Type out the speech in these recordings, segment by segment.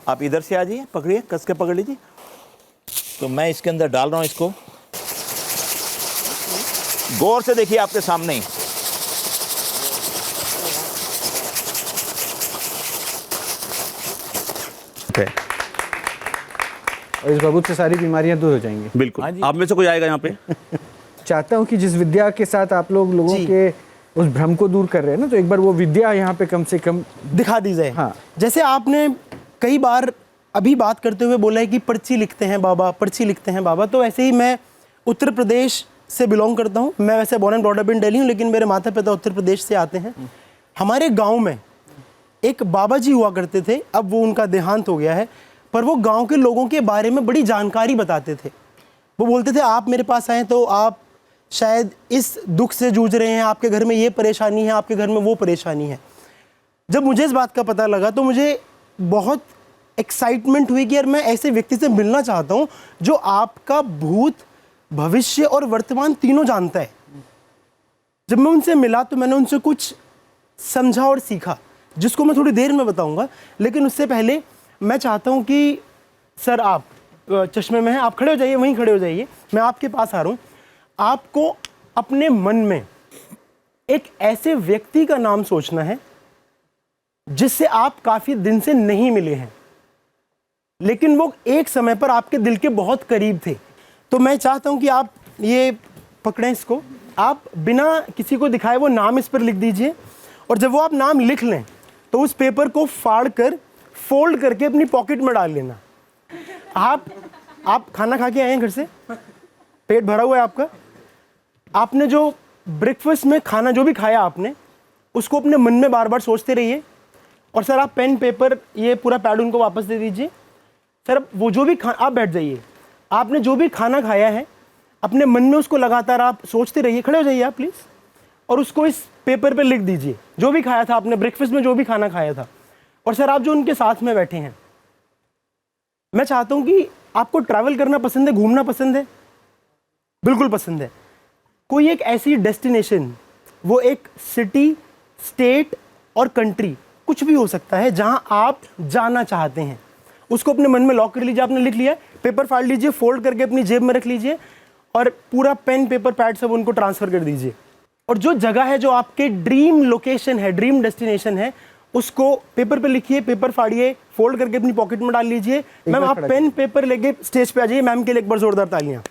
आप इधर से आ जाइए, पकड़िए, कस के पकड़ लीजिए। तो मैं इसके अंदर डाल रहा हूँ इसको, गौर से देखिए आपके सामने ही। और इस बबूत से सारी बीमारियां दूर हो जाएंगी। बिल्कुल। आप में से कोई आएगा यहाँ पे? चाहता हूँ कि जिस विद्या के साथ आप लोगों के उस भ्रम को दूर कर रहे हैं ना, तो एक बार वो विद्या यहाँ पे कम से कम दिखा दी जाए। हाँ। जैसे आपने कई बार अभी बात करते हुए बोला है कि पर्ची लिखते हैं बाबा, पर्ची लिखते हैं बाबा, तो ऐसे ही मैं उत्तर प्रदेश से बिलोंग करता हूँ। मैं वैसे born and brought up in Delhi हूँ, लेकिन मेरे माता पिता उत्तर प्रदेश से आते हैं। हमारे गाँव में एक बाबा जी हुआ करते थे, अब वो उनका देहांत हो गया है, पर वो गाँव के लोगों के बारे में बड़ी जानकारी बताते थे। वो बोलते थे आप मेरे पास आएँ तो आप शायद इस दुख से जूझ रहे हैं, आपके घर में ये परेशानी है, आपके घर में वो परेशानी है। जब मुझे इस बात का पता लगा तो मुझे बहुत एक्साइटमेंट हुई कि यार मैं ऐसे व्यक्ति से मिलना चाहता हूँ जो आपका भूत, भविष्य और वर्तमान तीनों जानता है। जब मैं उनसे मिला तो मैंने उनसे कुछ समझा और सीखा, जिसको मैं थोड़ी देर में बताऊंगा। लेकिन उससे पहले मैं चाहता हूँ कि सर, आप चश्मे में हैं, आप खड़े हो जाइए, वहीं खड़े हो जाइए, मैं आपके पास आ रहा हूँ। आपको अपने मन में एक ऐसे व्यक्ति का नाम सोचना है जिससे आप काफी दिन से नहीं मिले हैं, लेकिन वो एक समय पर आपके दिल के बहुत करीब थे। तो मैं चाहता हूं कि आप ये पकड़ें इसको, आप बिना किसी को दिखाए वो नाम इस पर लिख दीजिए, और जब वो आप नाम लिख लें तो उस पेपर को फाड़ कर फोल्ड करके अपनी पॉकेट में डाल लेना। आप खाना खा के आए हैं घर से, पेट भरा हुआ है आपका, आपने जो ब्रेकफास्ट में खाना जो भी खाया आपने, उसको अपने मन में बार बार सोचते रहिए। और सर, आप पेन पेपर ये पूरा पैड उनको वापस दे दीजिए। सर, वो जो भी आप बैठ जाइए, आपने जो भी खाना खाया है अपने मन में उसको लगातार आप सोचते रहिए। खड़े हो जाइए आप प्लीज़, और उसको इस पेपर पे लिख दीजिए जो भी खाया था आपने, ब्रेकफास्ट में जो भी खाना खाया था। और सर, आप जो उनके साथ में बैठे हैं, मैं चाहता हूँ कि आपको ट्रैवल करना पसंद है, घूमना पसंद है? बिल्कुल पसंद है। कोई एक ऐसी डेस्टिनेशन, वो एक सिटी, स्टेट और कंट्री, कुछ भी हो सकता है, जहां आप जाना चाहते हैं, उसको अपने मन में लॉक कर लीजिए। आपने लिख लिया, पेपर फाड़ लीजिए, फोल्ड करके अपनी जेब में रख लीजिए, और पूरा पेन पेपर पैड सब उनको ट्रांसफर कर दीजिए। और जो जगह है, जो आपके ड्रीम लोकेशन है, ड्रीम डेस्टिनेशन है, उसको पेपर पे लिखिए, पेपर फाड़िए, फोल्ड करके अपनी पॉकेट में डाल लीजिए। मैम, आप पेन पेपर लेके स्टेज पे आ जाइए। मैम के लिए एक बार जोरदार तालियां।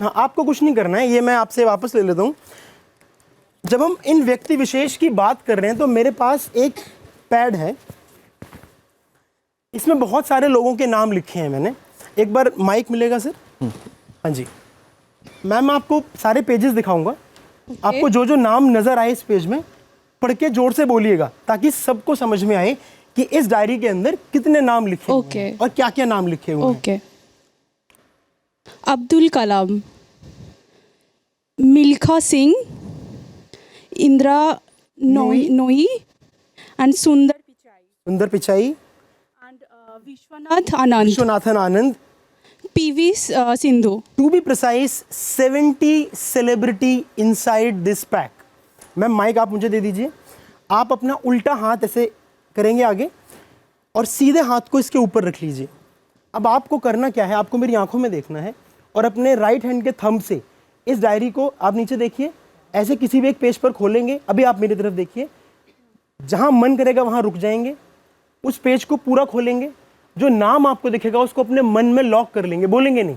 हाँ, आपको कुछ नहीं करना है, ये मैं आपसे वापस ले लेता हूँ। जब हम इन व्यक्ति विशेष की बात कर रहे हैं तो मेरे पास एक पैड है, इसमें बहुत सारे लोगों के नाम लिखे हैं मैंने। एक बार माइक मिलेगा सर? हाँ जी मैम, आपको सारे पेजेस दिखाऊंगा। आपको जो जो नाम नजर आए इस पेज में, पढ़ के जोर से बोलिएगा, ताकि सबको समझ में आए कि इस डायरी के अंदर कितने नाम लिखे हैं और क्या क्या नाम लिखे हुए हैं। Abdul Kalam, Milkha Singh, Indira Nooyi and Sundar Pichai and Viswanathan Anand, PV Sindhu. To be precise 70 celebrity inside this pack. Ma'am, mic आप मुझे दे दीजिए। आप अपना उल्टा हाथ ऐसे करेंगे आगे, और सीधे हाथ को इसके ऊपर रख लीजिए। अब आपको करना क्या है, आपको मेरी आंखों में देखना है, और अपने राइट हैंड के थंब से इस डायरी को आप नीचे देखिए, ऐसे किसी भी एक पेज पर खोलेंगे। अभी आप मेरी तरफ देखिए, जहां मन करेगा वहां रुक जाएंगे, उस पेज को पूरा खोलेंगे। जो नाम आपको दिखेगा उसको अपने मन में लॉक कर लेंगे, बोलेंगे नहीं,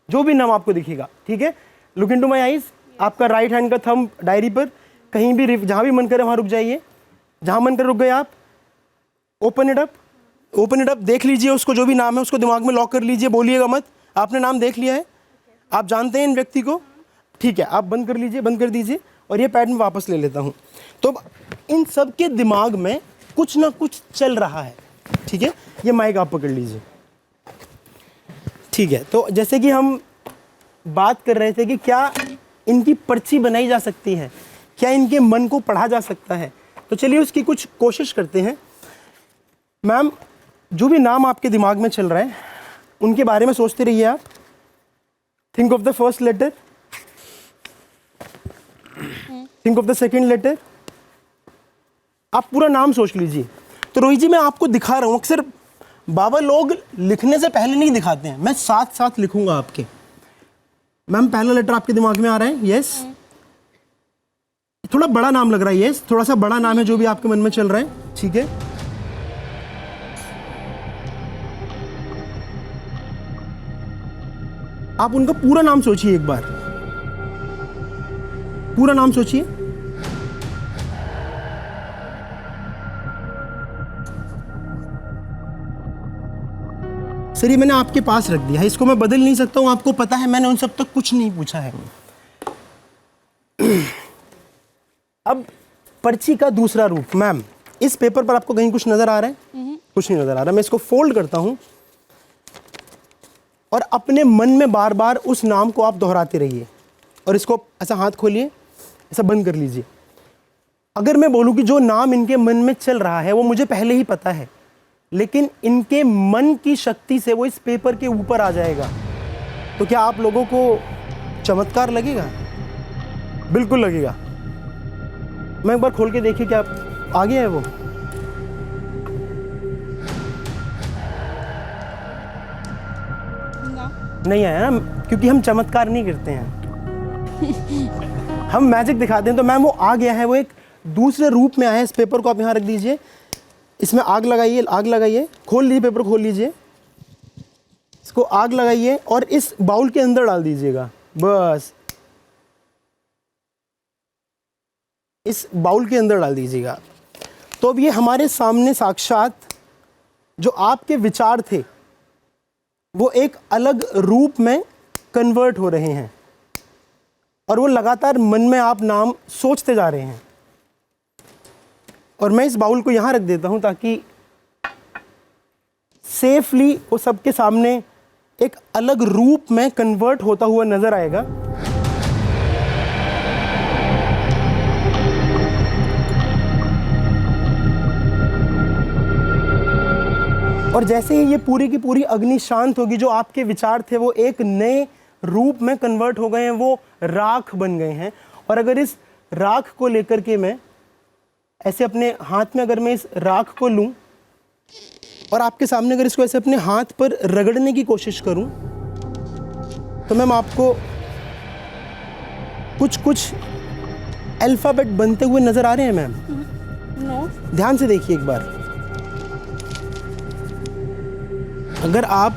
जो भी नाम आपको दिखेगा, ठीक है? Look into my eyes. आपका राइट हैंड का थंब डायरी पर कहीं भी, जहां भी मन करे वहां रुक जाइए। जहां मन करे रुक गए आप, ओपन इट अप, देख लीजिए उसको, जो भी नाम है उसको दिमाग में लॉक कर लीजिए, बोलिएगा मत। आपने नाम देख लिया है, आप जानते हैं इन व्यक्ति को, ठीक है? आप बंद कर लीजिए, बंद कर दीजिए, और ये पैड में वापस ले लेता हूँ। तो इन सब के दिमाग में कुछ ना कुछ चल रहा है, ठीक है? ये माइक आप पकड़ लीजिए, ठीक है? तो जैसे कि हम बात कर रहे थे कि क्या इनकी पर्ची बनाई जा सकती है, क्या इनके मन को पढ़ा जा सकता है, तो चलिए उसकी कुछ कोशिश करते हैं। मैम, जो भी नाम आपके दिमाग में चल रहा है उनके बारे में सोचते रहिए आप। Think of the first letter, think of the second letter. आप पूरा नाम सोच लीजिए। तो रोहित जी मैं आपको दिखा रहा हूँ, अक्सर बाबा लोग लिखने से पहले नहीं दिखाते हैं, मैं साथ साथ लिखूंगा आपके। मैम पहला लेटर आपके दिमाग में आ रहा है? यस। थोड़ा बड़ा नाम लग रहा है? यस, थोड़ा सा बड़ा नाम है जो भी आपके मन में चल रहा है, ठीक है। आप उनका पूरा नाम सोचिए, एक बार पूरा नाम सोचिए। सर ये मैंने आपके पास रख दिया है, इसको मैं बदल नहीं सकता हूं, आपको पता है मैंने उन सब तक कुछ नहीं पूछा है। अब पर्ची का दूसरा रूप। मैम इस पेपर पर आपको कहीं कुछ नजर आ रहा है? कुछ नहीं नजर आ रहा। मैं इसको फोल्ड करता हूं और अपने मन में बार बार उस नाम को आप दोहराते रहिए, और इसको ऐसा हाथ खोलिए, ऐसा बंद कर लीजिए। अगर मैं बोलूं कि जो नाम इनके मन में चल रहा है वो मुझे पहले ही पता है, लेकिन इनके मन की शक्ति से वो इस पेपर के ऊपर आ जाएगा, तो क्या आप लोगों को चमत्कार लगेगा? बिल्कुल लगेगा। मैं एक बार खोल के देखिए क्या आ गया है वो। नहीं आया ना, क्योंकि हम चमत्कार नहीं करते हैं, हम मैजिक दिखाते हैं। तो मैम वो आ गया है, वो एक दूसरे रूप में आया है। इस पेपर को आप यहाँ रख दीजिए, इसमें आग लगाइए, आग लगाइए, खोल लीजिए पेपर, खोल लीजिए, इसको आग लगाइए और इस बाउल के अंदर डाल दीजिएगा। बस इस बाउल के अंदर डाल दीजिएगा। तो अब ये हमारे सामने साक्षात जो आपके विचार थे वो एक अलग रूप में कन्वर्ट हो रहे हैं, और वो लगातार मन में आप नाम सोचते जा रहे हैं। और मैं इस बाउल को यहाँ रख देता हूँ ताकि सेफली वो सबके सामने एक अलग रूप में कन्वर्ट होता हुआ नजर आएगा। और जैसे ही ये पूरी की पूरी अग्नि शांत होगी, जो आपके विचार थे वो एक नए रूप में कन्वर्ट हो गए हैं, वो राख बन गए हैं। और अगर इस राख को लेकर के मैं ऐसे अपने हाथ में, अगर मैं इस राख को लूं और आपके सामने अगर इसको ऐसे अपने हाथ पर रगड़ने की कोशिश करूं, तो मैम आपको कुछ कुछ अल्फाबेट बनते हुए नजर आ रहे हैं मैम? नो। ध्यान से देखिए एक बार। अगर आप,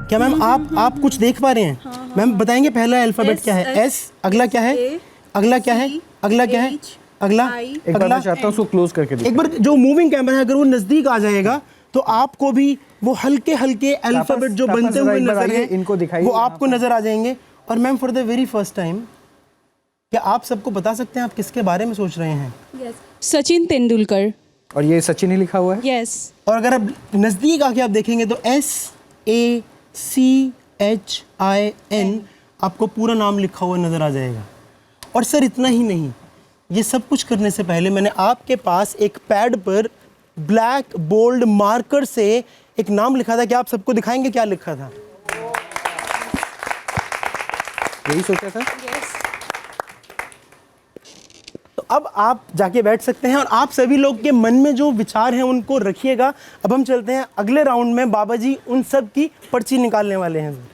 क्या मैम आप कुछ देख पा रहे हैं? हाँ। मैम बताएंगे पहला अल्फाबेट क्या है? एस, अगला क्या है? अगला क्या है? अगला क्या है? अगला, एक बार मैं चाहता हूँ उसको क्लोज करके देखिए। एक बार जो मूविंग कैमरा है अगर वो नजदीक आ जाएगा तो आपको भी वो हल्के हल्के अल्फाबेट जो बनते हुए नजर हैं इनको दिखाइए, वो आपको नजर आ जाएंगे। और ma'am for the very first time, क्या आप सबको बता सकते हैं आप किसके बारे में सोच रहे हैं? सचिन तेंदुलकर। और ये सचिन ही लिखा हुआ है? यस। और अगर आप नजदीक आके आप देखेंगे तो SACHIN आपको पूरा नाम लिखा हुआ नजर आ जाएगा। और सर इतना ही नहीं, ये सब कुछ करने से पहले मैंने आपके पास एक पैड पर ब्लैक बोल्ड मार्कर से एक नाम लिखा था। क्या आप सबको दिखाएंगे क्या लिखा था? यही सोचा था। तो अब आप जाके बैठ सकते हैं और आप सभी लोग के मन में जो विचार हैं उनको रखिएगा। अब हम चलते हैं अगले राउंड में, बाबा जी उन सब की पर्ची निकालने वाले हैं।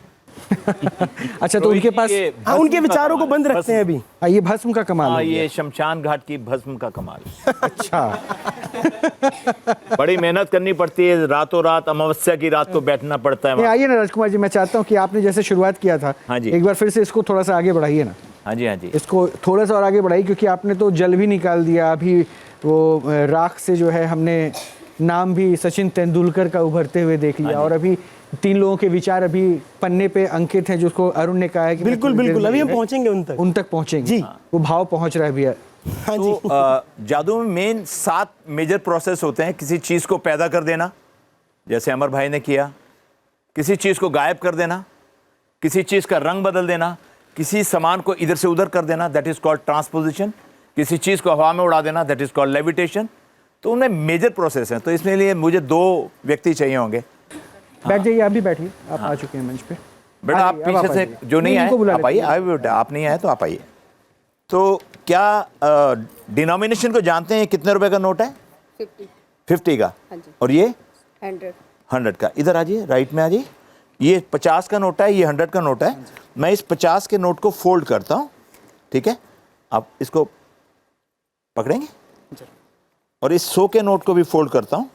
अच्छा, तो उनके पास हाँ, उनके विचारों को बंद रखते हैं अभी। ये भस्म का कमाल है। ये शमशान घाट की भस्म का कमाल। अच्छा। बड़ी मेहनत करनी पड़ती है, रातों रात अमावस्या की रात को बैठना पड़ता है। आइए ना राजकुमार जी, मैं चाहता हूँ कि आपने जैसे शुरुआत किया था, हाँ जी, एक बार फिर से इसको थोड़ा सा आगे बढ़ाइए ना। हाँ जी, हाँ जी, इसको थोड़ा सा और आगे बढ़ाइए, क्योंकि आपने तो जल भी निकाल दिया, अभी वो राख से जो है हमने नाम भी सचिन तेंदुलकर का उभरते हुए देख लिया, और अभी 3 लोगों के विचार अभी पन्ने पे अंकित हैं, जिसको अरुण ने कहा है कि बिल्कुल बिल्कुल अभी हम पहुंचेंगे उन तक पहुंचेंगे जी। वो भाव पहुंच रहा है भैया। हाँ जी। तो जादू में मेन 7 मेजर प्रोसेस होते हैं। किसी चीज़ को पैदा कर देना, जैसे अमर भाई ने किया, किसी चीज़ को गायब कर देना, किसी चीज़ का रंग बदल देना, किसी सामान को इधर से उधर कर देना, दैट इज़ कॉल्ड ट्रांसपोजिशन, किसी चीज़ को हवा में उड़ा देना, दैट इज़ कॉल्ड लेविटेशन। तो उनमें मेजर प्रोसेस हैं। तो इसमें लिए मुझे 2 व्यक्ति चाहिए होंगे। बैठ जाइए, आप भी बैठिए, आप आ चुके हैं मंच पे। बेटा आप पीछे से जो नहीं आए आप आइए, आप नहीं आए तो आप आइए। तो क्या डिनोमिनेशन को जानते हैं कितने रुपए का नोट है? 50 का। हाँ जी। और ये 100 का। इधर आ जाइए, राइट में आ जाइए। ये 50 का नोट है, ये 100 का नोट है। मैं इस 50 के नोट को फोल्ड करता हूँ, ठीक है? आप इसको पकड़ेंगे और इस 100 के नोट को भी फोल्ड करता हूँ।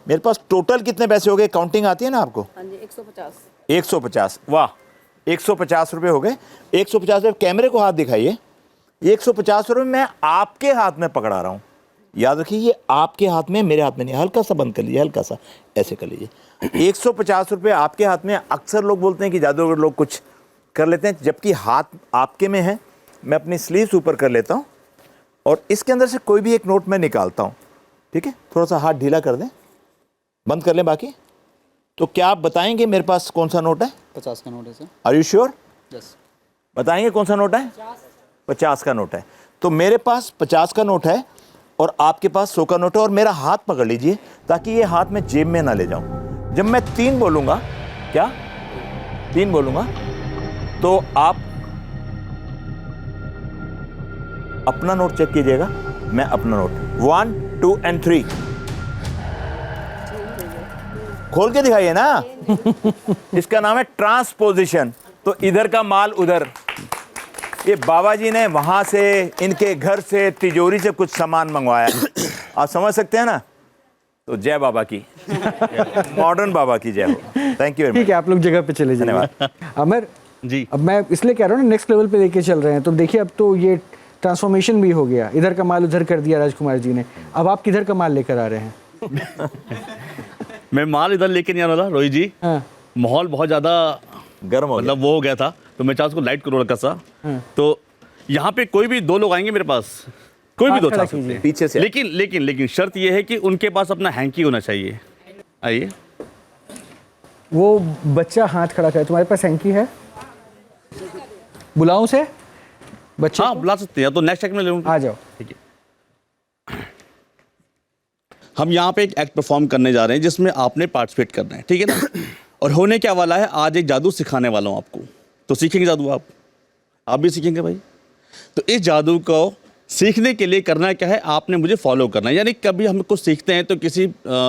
मेरे पास टोटल कितने पैसे हो गए? काउंटिंग आती है ना आपको? हाँ जी 150 150। वाह, 150 रुपये हो गए। 150 रुपये, कैमरे को हाथ दिखाइए। 150 रुपये मैं आपके हाथ में पकड़ा रहा हूँ। याद रखिए, ये आपके हाथ में, मेरे हाथ में नहीं। हल्का सा बंद कर लीजिए, हल्का सा ऐसे कर लीजिए। 150 रुपये आपके हाथ में। अक्सर लोग बोलते हैं कि जादूगर लोग कुछ कर लेते हैं, जबकि हाथ आपके में है। मैं अपनी स्लीव्स ऊपर कर लेता हूँ और इसके अंदर से कोई भी एक नोट मैं निकालता हूँ, ठीक है? थोड़ा सा हाथ ढीला कर दें, बंद कर लें बाकी। तो क्या आप बताएंगे मेरे पास कौन सा नोट है? 50 का नोट है sir. Are you sure? Yes. बताएंगे कौन सा नोट है? 50 का नोट है। तो मेरे पास 50 का नोट है और आपके पास 100 का नोट है। और मेरा हाथ पकड़ लीजिए ताकि ये हाथ मैं जेब में ना ले जाऊं। जब मैं 3 बोलूंगा, क्या 3 बोलूंगा, तो आप अपना नोट चेक कीजिएगा, मैं अपना नोट। 1 2 एंड 3 खोल के दिखाइए ना। इसका नाम है ट्रांसपोजिशन। तो इधर का माल उधर। ये बाबा जी ने वहां से, इनके घर से, तिजोरी से कुछ सामान मंगवाया। आप समझ सकते हैं ना? तो जय बाबा की, मॉडर्न बाबा की जय हो। थैंक यू वेरी ठीक है, आप लोग जगह पे चले जाइए। धन्यवाद। अमर जी। अब मैं इसलिए कह रहा हूँ ना, नेक्स्ट लेवल पे लेके चल रहे हैं। तो देखिए, अब तो ये ट्रांसफॉर्मेशन भी हो गया। इधर का माल उधर कर दिया राजकुमार जी ने। अब आप किधर का माल लेकर आ रहे हैं? मैं माल इधर लेके नहीं आ रहा था रोहित जी। हाँ। माहौल बहुत ज़्यादा गर्म हो गया। मतलब वो हो गया था, तो मैं चाहता उसको लाइट करो रखा सा। तो यहाँ पे कोई भी 2 लोग आएंगे मेरे पास, कोई भी हाथ 2 खड़ा चाह सकते कीजिए। हैं पीछे से। लेकिन शर्त ये है कि उनके पास अपना हैंकी होना चाहिए। आइए। वो बच्चा हाथ खड़ा करे, तुम्हारे पास हैंकी है? बुलाऊं से बच्चे हाँ को? बुला सकते हैं, तो नेक्स्ट सेकंड में ले लूँगा। आ जाओ। ठीक है। हम यहाँ पे एक एक्ट परफॉर्म करने जा रहे हैं जिसमें आपने पार्टिसिपेट करना है, ठीक है ना? और होने क्या वाला है, आज एक जादू सिखाने वाला हूँ आपको। तो सीखेंगे जादू आप भी सीखेंगे भाई। तो इस जादू को सीखने के लिए करना क्या है, आपने मुझे फॉलो करना है। यानी कभी हम कुछ सीखते हैं तो किसी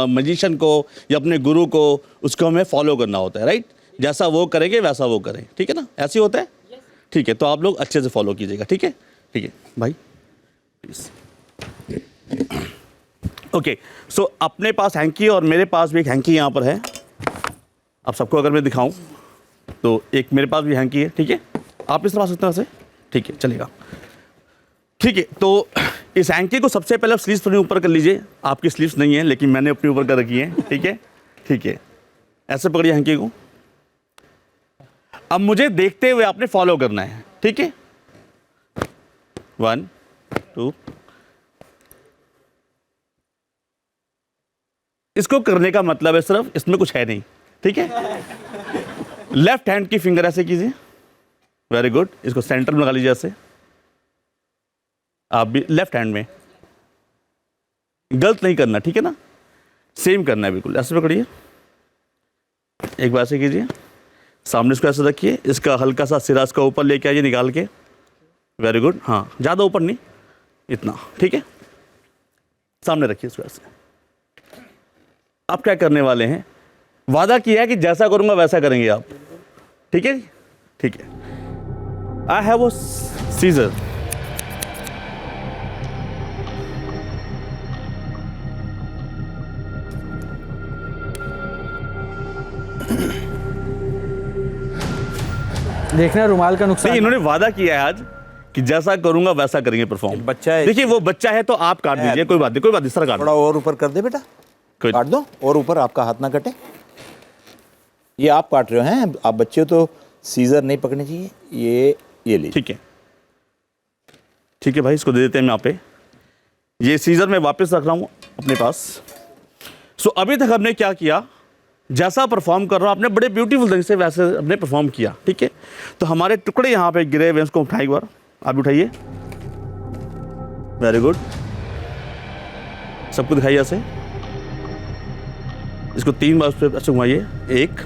मजिशियन को या अपने गुरु को, उसको हमें फॉलो करना होता है, राइट? जैसा वो करेंगे वैसा वो करें, ठीक है ना? ऐसे होता है। ठीक है, तो आप लोग अच्छे से फॉलो कीजिएगा, ठीक है? ठीक है भाई, प्लीज। ओके, सो अपने पास हैंकी और मेरे पास भी एक हैंकी यहाँ पर है। आप सबको अगर मैं दिखाऊं तो एक मेरे पास भी हैंकी है, ठीक है? आप इस तरह आ सकते हैं वैसे, ठीक है, चलेगा। ठीक है, तो इस हैंकी को सबसे पहले स्लीव्स अपने ऊपर कर लीजिए। आपकी स्लीव्स नहीं है लेकिन मैंने अपने ऊपर कर रखी है, ठीक है? ठीक है, ऐसे पकड़िए हैंकी को। अब मुझे देखते हुए आपने फॉलो करना है, ठीक है? 1 2। इसको करने का मतलब है सिर्फ, इसमें कुछ है नहीं, ठीक है? लेफ्ट हैंड की फिंगर ऐसे कीजिए, वेरी गुड। इसको सेंटर में लगा लीजिए ऐसे। आप भी लेफ्ट हैंड में, गलत नहीं करना, ठीक है ना? सेम करना है बिल्कुल। ऐसे पकड़िए, एक बार ऐसे कीजिए, सामने इसको ऐसे रखिए, इसका हल्का सा सिरा इसका ऊपर लेके आइए निकाल के, वेरी गुड। हाँ, ज़्यादा ऊपर नहीं, इतना, ठीक है? सामने रखिए इसको ऐसे। आप क्या करने वाले हैं, वादा किया है कि जैसा करूंगा वैसा करेंगे आप, ठीक है? ठीक है। I have a seizure. देखना रुमाल का नुकसान। नहीं, इन्होंने वादा किया है आज कि जैसा करूंगा वैसा करेंगे परफॉर्म। बच्चा है। देखिए, वो बच्चा है तो आप काट दीजिए, कोई बात नहीं, कोई बात नहीं, सर काट थोड़ा और ऊपर कर दे बेटा, कोई- काट दो और ऊपर, आपका हाथ ना कटे। ये आप काट रहे हो हैं, आप बच्चे हो तो सीजर नहीं पकड़नी चाहिए। ये लीजिए। ठीक है, ठीक है भाई, इसको दे देते हैं यहाँ पे। ये सीजर मैं वापस रख रहा हूँ अपने पास। सो अभी तक हमने क्या किया, जैसा परफॉर्म कर रहा हूँ आपने बड़े ब्यूटीफुल ढंग से वैसे हमने परफॉर्म किया, ठीक है? तो हमारे टुकड़े यहाँ पे गिरे हुए, इसको उठाइए एक बार, आप भी उठाइए, वेरी गुड। सबको दिखाइए ऐसे, इसको 3 बार उस पर ऐसे घुमाइए, 1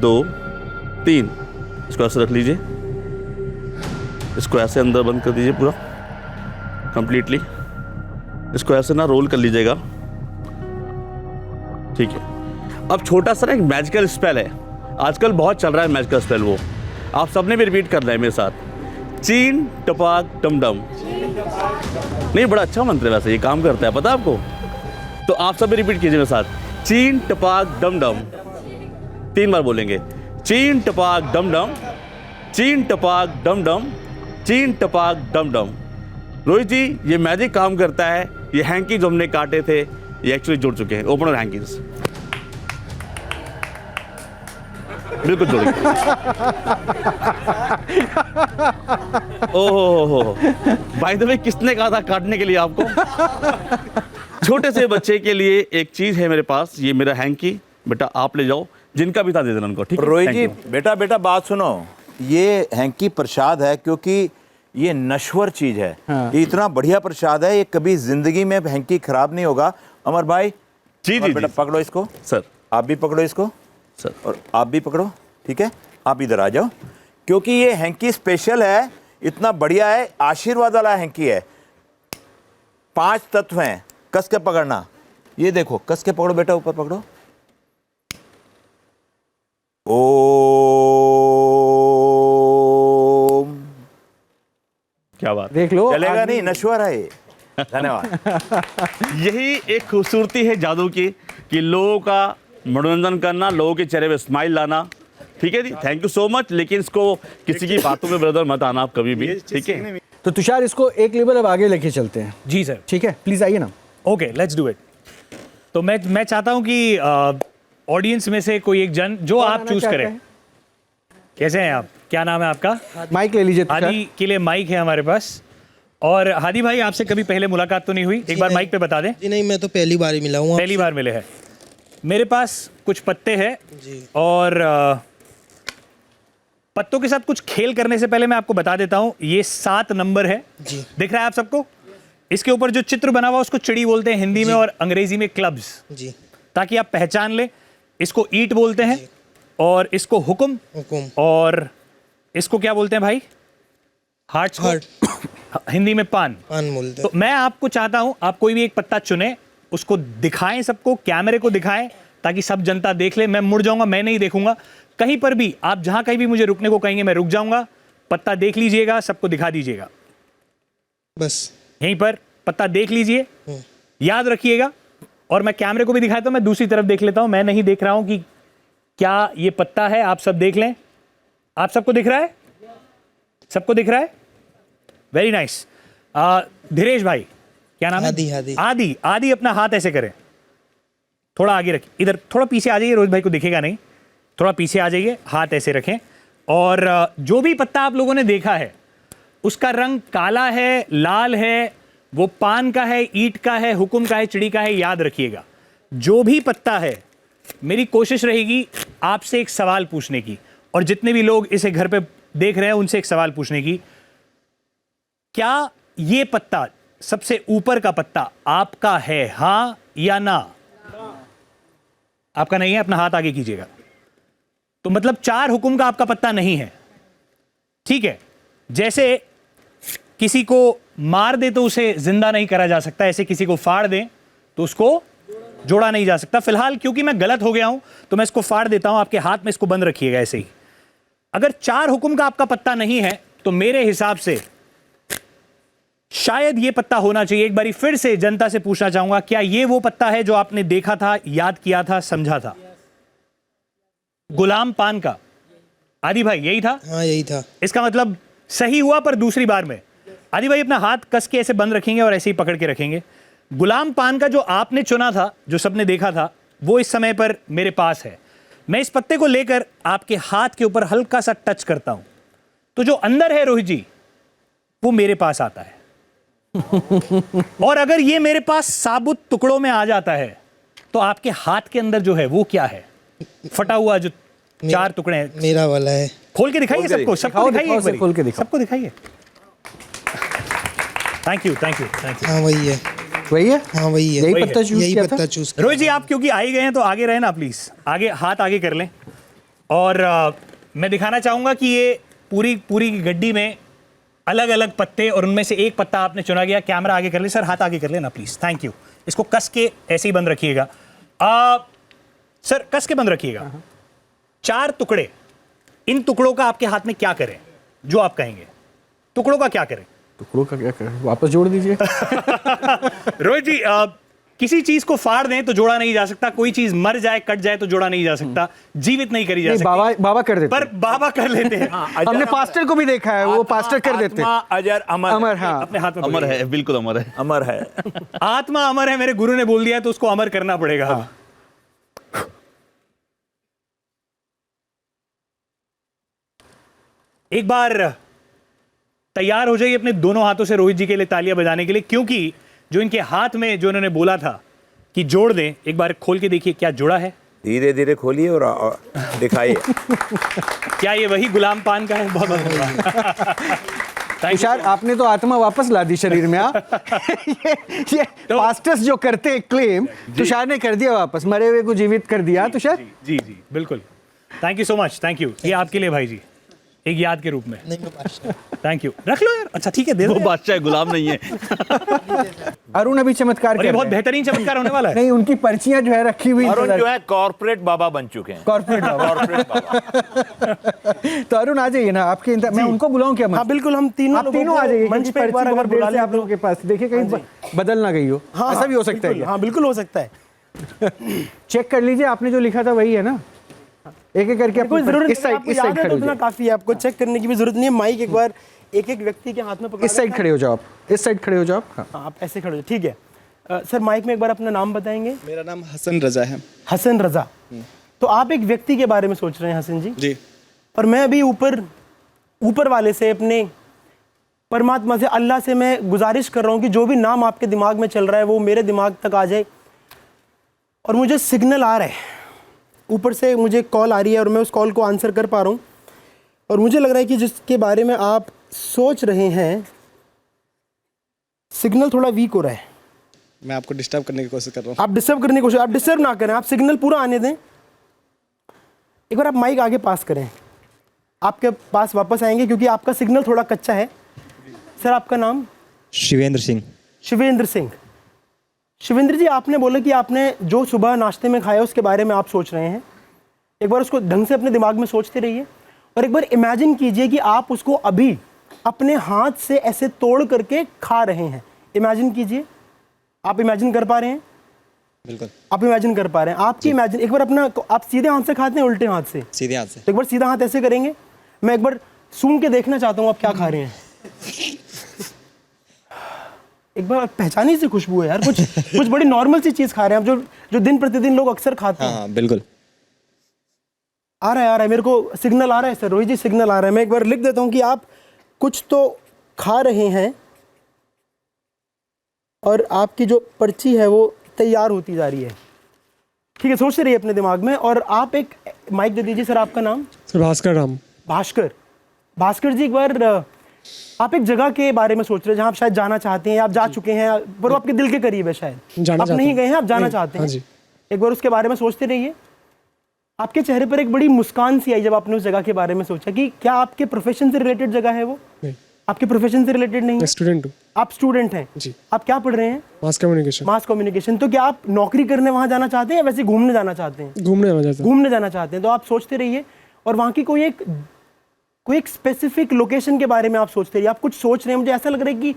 2 3, इसको ऐसे रख लीजिए, इसको ऐसे अंदर बंद कर दीजिए पूरा कंप्लीटली। इसको ऐसे ना रोल कर लीजिएगा, ठीक है। अब छोटा सा ना एक मैजिकल स्पेल है, आजकल बहुत चल रहा है मैजिकल स्पेल, वो आप सबने भी रिपीट करना है मेरे साथ। चीन टपाक डम डम। नहीं, बड़ा अच्छा मंत्र है वैसे, ये काम करता है, पता है आपको? तो आप सब भी रिपीट कीजिए मेरे साथ। चीन टपाक डम डम, 3 बार बोलेंगे। चीन टपाक डम डम, चीन टपाक डम डम, चीन टपाक डम डम। रोहित जी, ये मैजिक काम करता है। ये हैंकी जो हमने काटे थे ये एक्चुअली जुड़ चुके हैं, ओपनर हैंकीज बिल्कुल जुड़ गए। ओहो, बाय द वे किसने कहा था काटने के लिए आपको? छोटे से बच्चे के लिए एक चीज है मेरे पास, ये मेरा हैंकी, बेटा आप ले जाओ, जिनका भी था दे देना उनको, ठीक है? Rohit Thank ji, you. बेटा बात सुनो, ये हैंकी प्रसाद है क्योंकि ये नश्वर चीज है। ये इतना बढ़िया प्रसाद है, ये कभी जिंदगी में हैंकी खराब नहीं होगा। अमर भाई जी और जी बेटा जी पकड़ो इसको, सर, आप भी पकड़ो इसको सर। और आप भी पकड़ो, ठीक है? आप इधर आ जाओ, क्योंकि ये हैंकी स्पेशल है, इतना बढ़िया है, आशीर्वाद वाला हैंकी है। 5 तत्व हैं, कस के पकड़ना। ये देखो, कस के पकड़ो बेटा, ऊपर पकड़ो। ओम। क्या बात, देख लो, चलेगा आदमी- नहीं, नश्वर है ये। धन्यवाद। यही एक खूबसूरती है जादू की, कि लोगों का मनोरंजन करना, लोगों के चेहरे पे स्माइल लाना, ठीक है जी। Thank you so much. लेकिन इसको किसी की बातों में ब्रदर मत आना आप कभी भी, ठीक है? तो तुषार, इसको एक लेवल अब आगे लेके चलते हैं। जी सर। ठीक है, प्लीज आइए ना। Okay, let's do it. तो मैं चाहता हूं कि ऑडियंस में से कोई एक जन जो आप आना चूज चाहता करें। है? कैसे हैं आप? क्या नाम है आपका? माइक ले लीजिए तुषार। हादी के लिए माइक है हमारे पास। और हादी भाई, आपसे कभी पहले मुलाकात तो नहीं हुई? एक बार नहीं। माइक पे बता दें। जी नहीं, मैं तो पहली बार ही मिला हूँ पहली बार मिले हैं। मेरे पास कुछ पत्ते हैं जी। और पत्तों के साथ कुछ खेल करने से पहले मैं आपको बता देता हूं, ये 7 नंबर है। जी। दिख रहा है आप सबको? इसके ऊपर जो चित्र बना हुआ उसको चिड़ी बोलते हैं हिंदी में, और अंग्रेजी में क्लब्स, जी। ताकि आप पहचान ले। इसको ईंट बोलते हैं, और इसको हुक्म, हुकुम। और इसको क्या बोलते हैं भाई? हार्ट। हार्ट। हिंदी में पान। पान बोलते तो मैं आपको चाहता हूं, आप कोई भी एक पत्ता चुने, उसको दिखाएं, सबको कैमरे को दिखाएं, ताकि सब जनता देख ले। मैं मुड़ जाऊंगा, मैं नहीं देखूंगा। कहीं पर भी आप जहां कहीं भी मुझे रुकने को कहेंगे, मैं रुक जाऊंगा। पत्ता देख लीजिएगा, सबको दिखा दीजिएगा। बस। यहीं पर पत्ता देख लीजिए, याद रखिएगा। और मैं कैमरे को भी दिखाता हूं, मैं दूसरी तरफ देख लेता हूं, मैं नहीं देख रहा हूं कि क्या ये पत्ता है। आप सब देख लें। आप सबको दिख रहा है? सबको दिख रहा है? Very nice. धीरेश भाई, क्या नाम है? आदि। आदि। आदि। आदि, अपना हाथ ऐसे करें, थोड़ा आगे रखिए, इधर थोड़ा पीछे आ जाइए, रोहित भाई को दिखेगा नहीं, थोड़ा पीछे आ जाइए, हाथ ऐसे रखें। और जो भी पत्ता आप लोगों ने देखा है उसका रंग काला है, लाल है, वो पान का है, ईंट का है, हुकुम का है, चिड़ी का है। याद रखिएगा, जो भी पत्ता है, मेरी कोशिश रहेगी आपसे एक सवाल पूछने की, और जितने भी लोग इसे घर पे देख रहे हैं उनसे एक सवाल पूछने की। क्या ये पत्ता, सबसे ऊपर का पत्ता, आपका है? हां या ना? आपका नहीं है, अपना हाथ आगे कीजिएगा। तो मतलब 4 हुकुम का आपका पत्ता नहीं है, ठीक है? जैसे किसी को मार दे तो उसे जिंदा नहीं करा जा सकता, ऐसे किसी को फाड़ दे तो उसको जोड़ा नहीं जा सकता। फिलहाल क्योंकि मैं गलत हो गया हूं तो मैं इसको फाड़ देता हूं, आपके हाथ में इसको बंद रखिएगा ऐसे ही। अगर 4 हुकुम का आपका पत्ता नहीं है तो मेरे हिसाब से शायद ये पत्ता होना चाहिए। एक बारी फिर से जनता से पूछना चाहूंगा, क्या ये वो पत्ता है जो आपने देखा था, याद किया था, समझा था? गुलाम पान का। आदि भाई, यही था? हाँ, यही था। इसका मतलब सही हुआ, पर दूसरी बार में। आदि भाई, अपना हाथ कस के ऐसे बंद रखेंगे और ऐसे ही पकड़ के रखेंगे। गुलाम पान का जो आपने चुना था, जो सबने देखा था, वो इस समय पर मेरे पास है। मैं इस पत्ते को लेकर आपके हाथ के ऊपर हल्का सा टच करता हूं, तो जो अंदर है रोहित जी, वो मेरे पास आता है। और अगर ये मेरे पास साबुत टुकड़ों में आ जाता है तो आपके हाथ के अंदर जो है वो क्या है? फटा हुआ जो 4 टुकड़े हैं, मेरा वाला है। खोल के दिखाइए सबको, सबको दिखाइए एक बारी। खोल के दिखाओ। सबको दिखाइए। Thank you, thank you, thank you. हाँ, वही है। वही है? हाँ, वही है। यही वही पत्ता है। चूज यही किया था? पत्ता चूज रोहित जी, आप क्योंकि आ ही गए हैं तो आगे रहे ना प्लीज, आगे हाथ आगे कर लें। और मैं दिखाना चाहूंगा कि ये पूरी की गड्डी में अलग अलग पत्ते और उनमें से एक पत्ता आपने चुना गया। कैमरा आगे कर ले सर, हाथ आगे कर लेना प्लीज, थैंक यू। इसको कस के ऐसे ही बंद रखिएगा। सर कस के बंद रखिएगा। 4 टुकड़े, इन टुकड़ों का आपके हाथ में क्या करें, जो आप कहेंगे, टुकड़ों का क्या करें? टुकड़ों का क्या करें, वापस जोड़ दीजिए। रोहित जी, किसी चीज को फाड़ दें तो जोड़ा नहीं जा सकता, कोई चीज मर जाए कट जाए तो जोड़ा नहीं जा सकता, जीवित नहीं करी जा सकती। बाबा कर देते पर बाबा कर लेते हैं। हमने पास्टर को भी देखा है, वो पास्टर कर देते हैं। अजर अमर अमर, हाँ अपने हाथ में अमर है, बिल्कुल अमर है। अमर है। आत्मा अमर है, मेरे गुरु ने बोल दिया तो उसको अमर करना पड़ेगा। एक बार तैयार हो जाइए अपने दोनों हाथों से रोहित जी के लिए तालियां बजाने के लिए, क्योंकि जो इनके हाथ में जो इन्होंने बोला था कि जोड़ दें, एक बार खोल के देखिए क्या जुड़ा है। धीरे धीरे खोलिए और दिखाइए। क्या ये वही गुलाम पान का है? बहुत बहुत धन्यवाद। तुषार, आपने तो आत्मा वापस ला दी शरीर में। ये पास्टर्स जो करते हैं क्लेम, तुषार ने कर दिया वापस, मरे हुए को जीवित कर दिया। तुषार जी जी बिल्कुल, thank you so much, thank you. ये आपके लिए भाई जी, एक याद के रूप में। थैंक यू, रख लो यार। अच्छा ठीक है, दे दो। वो बादशाह है, गुलाम नहीं है। अरुण अभी चमत्कार और ये बहुत बेहतरीन चमत्कार होने वाला है। नहीं, उनकी पर्चियां जो है रखी हुई। अरुण जो है कॉर्पोरेट बाबा बन चुके हैं। कॉर्पोरेट बाबा। तो अरुण आ जाइए ना, आपके मैं उनको बुलाऊं क्या? हाँ बिल्कुल, हम तीनों आप तीनों आ जाइए मंच पे एक बार अगर बुला ले आप लोगों के पास, देखिए कहीं बदल ना गई हो। ऐसा भी हो सकता है। हाँ बिल्कुल हो सकता है। चेक कर लीजिए, आपने जो लिखा था वही है ना। एक एक करके कोई जरूरत इस साइड खड़े हो जाओ। काफी है, आपको चेक करने की भी जरूरत नहीं है। माइक एक बार एक एक व्यक्ति के हाथ में पकड़ा। इस साइड खड़े हो जाओ आप, इस साइड खड़े हो जाओ आप। हाँ, आप ऐसे खड़े हो जाओ, ठीक है। सर माइक में एक बार अपना नाम बताएंगे। मेरा नाम हसन रजा है। हसन रजा। तो आप एक व्यक्ति के बारे में सोच रहे हैं हसन जी? जी। और मैं अभी ऊपर वाले से, अपने परमात्मा से, अल्लाह से मैं गुजारिश कर रहा हूँ कि जो भी नाम आपके दिमाग में चल रहा है वो मेरे दिमाग तक आ जाए। और मुझे सिग्नल आ रहा है, ऊपर से मुझे कॉल आ रही है और मैं उस कॉल को आंसर कर पा रहा हूँ। और मुझे लग रहा है कि जिसके बारे में आप सोच रहे हैं, सिग्नल थोड़ा वीक हो रहा है। मैं आपको डिस्टर्ब करने की कोशिश कर रहा हूँ। आप डिस्टर्ब करने की कोशिश, आप डिस्टर्ब ना करें, आप सिग्नल पूरा आने दें। एक बार आप माइक आगे पास करें, आपके पास वापस आएंगे क्योंकि आपका सिग्नल थोड़ा कच्चा है। सर आपका नाम? शिवेंद्र सिंह। शिवेंद्र सिंह। शिवेंद्र जी, आपने बोला कि आपने जो सुबह नाश्ते में खाया उसके बारे में आप सोच रहे हैं। एक बार उसको ढंग से अपने दिमाग में सोचते रहिए और एक बार इमेजिन कीजिए कि आप उसको अभी अपने हाथ से ऐसे तोड़ करके खा रहे हैं। इमेजिन कीजिए, आप इमेजिन कर पा रहे हैं? बिल्कुल आप इमेजिन कर पा रहे हैं। आपकी इमेजिन, एक बार अपना, आप सीधे हाथ से खाते हैं उल्टे हाथ से? सीधे हाथ से। तो एक बार सीधा हाथ ऐसे करेंगे, मैं एक बार सूंघ के देखना चाहता हूँ आप क्या खा रहे हैं। एक बार पहचानी सी खुशबू है यार, कुछ बड़ी नॉर्मल सी चीज खा रहे हैं आप, जो दिन प्रतिदिन लोग अक्सर खाते हैं। हाँ बिल्कुल। आ रहा है, मेरे को सिग्नल आ रहा है सर, रोहित जी सिग्नल आ रहा है। मैं एक बार लिख देता हूँ कि आप कुछ तो खा रहे हैं और आपकी जो पर्ची है वो तैयार होती जा रही है। ठीक है, सोचते रहिए अपने दिमाग में। और आप एक माइक दे दीजिए। सर आपका नाम? सर भास्कर राम। भास्कर जी, एक बार आप एक जगह के बारे में सोच रहे हैं जहाँ आप शायद जाना चाहते हैं, आप जा चुके हैं पर वो आपके दिल के करीब है, शायद आप नहीं गए हैं, आप जाना चाहते हैं। एक बार उसके बारे में सोचते रहिए। आपके चेहरे पर एक बड़ी मुस्कान सी आई जब आपने उस जगह के बारे में सोचा। कि क्या आपके प्रोफेशन से रिलेटेड जगह है वो? नहीं। आपके प्रोफेशन से रिलेटेड नहीं है? स्टूडेंट हूँ। आप स्टूडेंट हैं जी। आप क्या पढ़ रहे हैं? Mass communication. Mass communication. तो क्या आप नौकरी करने वहाँ जाना चाहते हैं या वैसे घूमने जाना चाहते हैं? घूमने जाना चाहते हैं। तो आप सोचते रहिए और वहाँ की कोई एक स्पेसिफिक लोकेशन के बारे में आप सोचते रहिए। आप कुछ सोच रहे हैं, मुझे ऐसा लग रहा है कि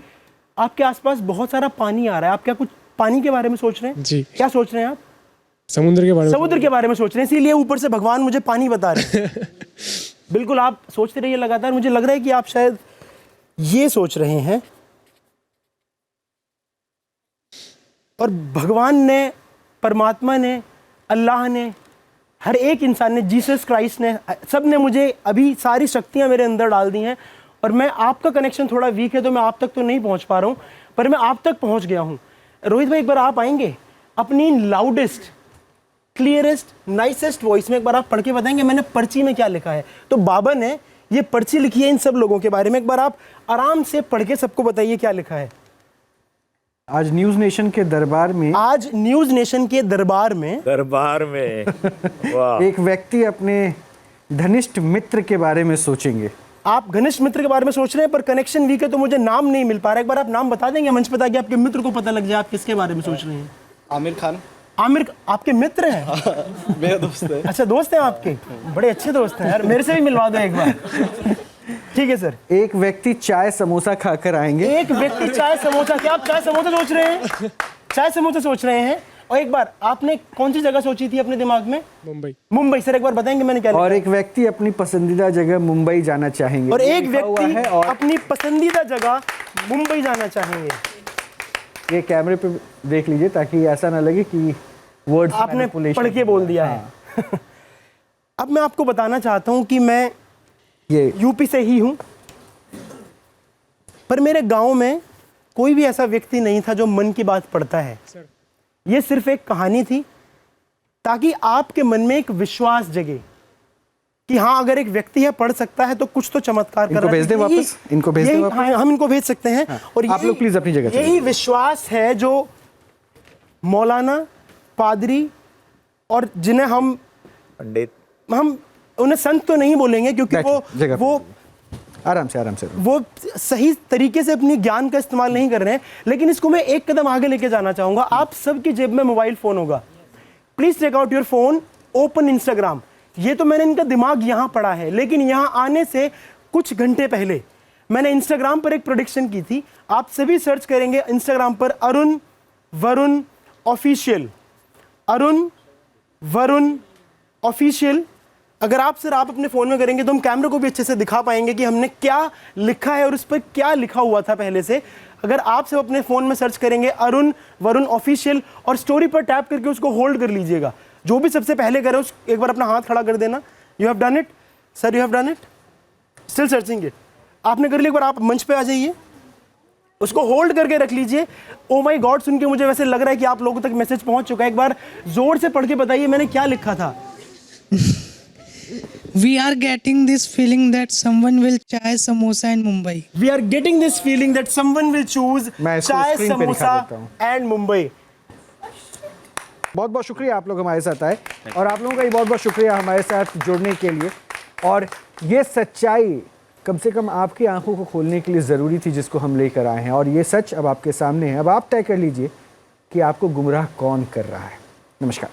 आपके आसपास बहुत सारा पानी आ रहा है। आप क्या कुछ पानी के बारे में सोच रहे हैं? जी। क्या सोच रहे हैं आप? समुद्र के बारे में सोच रहे हैं, इसीलिए ऊपर से भगवान मुझे पानी बता रहे हैं। बिल्कुल, आप सोचते रहिए लगातार। मुझे लग रहा है कि आप शायद ये सोच रहे हैं और भगवान ने, परमात्मा ने, अल्लाह ने, हर एक इंसान ने, जीसस क्राइस्ट ने, सब ने मुझे अभी सारी शक्तियां मेरे अंदर डाल दी हैं। और मैं, आपका कनेक्शन थोड़ा वीक है तो मैं आप तक तो नहीं पहुंच पा रहा हूं, पर मैं आप तक पहुंच गया हूं। रोहित भाई, एक बार आप आएंगे अपनी लाउडेस्ट, क्लियरेस्ट, नाइसेस्ट वॉइस में एक बार आप पढ़ के बताएंगे मैंने पर्ची में क्या लिखा है। तो बाबा ने ये पर्ची लिखी है इन सब लोगों के बारे में, एक बार आप आराम से पढ़ के सबको बताइए क्या लिखा है। आज न्यूज नेशन के दरबार में वाह। एक व्यक्ति अपने घनिष्ठ मित्र के बारे में सोचेंगे। आप घनिष्ठ मित्र के बारे में सोच रहे हैं पर कनेक्शन वीक है तो मुझे नाम नहीं मिल पा रहा है। एक बार आप नाम बता देंगे मंच पे ताकि आपके मित्र को पता लग जाए आप किसके बारे में सोच रहे हैं। आमिर खान। आमिर आपके मित्र हैं? मेरा दोस्त है। अच्छा दोस्त हैं आपके, बड़े अच्छे दोस्त हैं यार, मेरे से भी मिलवा दो एक बार। ठीक है सर। एक व्यक्ति चाय समोसा खाकर आएंगे। एक व्यक्ति चाय समोसा, क्या आप चाय समोसा सोच रहे हैं? चाय समोसा सोच रहे हैं। और एक बार आपने कौन सी जगह सोची थी अपने दिमाग में? मुंबई। मुंबई। सर एक बार बताएंगे मैंने क्या लिखा? और एक व्यक्ति अपनी पसंदीदा जगह मुंबई जाना चाहेंगे। और एक लिखा हुआ व्यक्ति है और अपनी पसंदीदा जगह मुंबई जाना चाहेंगे। ये कैमरे पे देख लीजिए ताकि ऐसा ना लगे कि वर्ड्स आपने पढ़ के बोल दिया है। अब मैं आपको बताना चाहता हूं कि मैं ये यूपी से ही हूं, पर मेरे गांव में कोई भी ऐसा व्यक्ति नहीं था जो मन की बात पढ़ता है। ये सिर्फ एक कहानी थी ताकि आपके मन में एक विश्वास जगे कि हाँ अगर एक व्यक्ति है पढ़ सकता है तो कुछ तो चमत्कार कर रहा है। भेज दें वापस, इनको भेज दें वापस। हाँ, हम इनको भेज सकते हैं। और आप लोग प्लीज अपनी जगह चलिए। यही विश्वास है जो मौलाना, पादरी और जिन्हें हम पंडित, हम उन्हें संत तो नहीं बोलेंगे क्योंकि जगह वो आराम से वो सही तरीके से अपनी ज्ञान का इस्तेमाल नहीं कर रहे हैं। लेकिन इसको मैं एक कदम आगे लेके जाना चाहूंगा। आप सबकी जेब में मोबाइल फोन होगा। Please take out your phone, open Instagram. ये तो मैंने इनका दिमाग यहाँ पढ़ा है, लेकिन यहाँ आने से कुछ घंटे पहले मैंने इंस्टाग्राम पर एक प्रेडिक्शन की थी। आप सभी सर्च करेंगे इंस्टाग्राम पर अरुण वरुण ऑफिशियल, अरुण वरुण ऑफिशियल। अगर आप अपने फ़ोन में करेंगे तो हम कैमरे को भी अच्छे से दिखा पाएंगे कि हमने क्या लिखा है और उस पर क्या लिखा हुआ था पहले से। अगर आप सब अपने फ़ोन में सर्च करेंगे अरुण वरुण ऑफिशियल और स्टोरी पर टैप करके उसको होल्ड कर लीजिएगा। जो भी सबसे पहले करे उस एक बार अपना हाथ खड़ा कर देना। You have done it sir, you have done it, still searching it. आपने कर लिया, एक बार आप मंच पे आ जाइए, उसको होल्ड करके रख लीजिए। ओ माय गॉड, सुन के मुझे वैसे लग रहा है कि आप लोगों तक मैसेज पहुंच चुका है। एक बार जोर से पढ़ के बताइए मैंने क्या लिखा था। We are getting this feeling that someone will chai samosa in Mumbai. We are getting this feeling that someone will choose मैं इसको चाय स्क्रीन पे दिखा समोसा देता हूँ। एंड मुंबई। बहुत बहुत शुक्रिया आप लोग हमारे साथ आए और आप लोगों का भी बहुत बहुत शुक्रिया हमारे साथ जुड़ने के लिए। और ये सच्चाई कम से कम आपकी आंखों को खोलने के लिए ज़रूरी थी जिसको हम लेकर आए हैं, और ये सच अब आपके सामने है। अब आप तय कर लीजिए कि आपको गुमराह कौन कर रहा है। नमस्कार।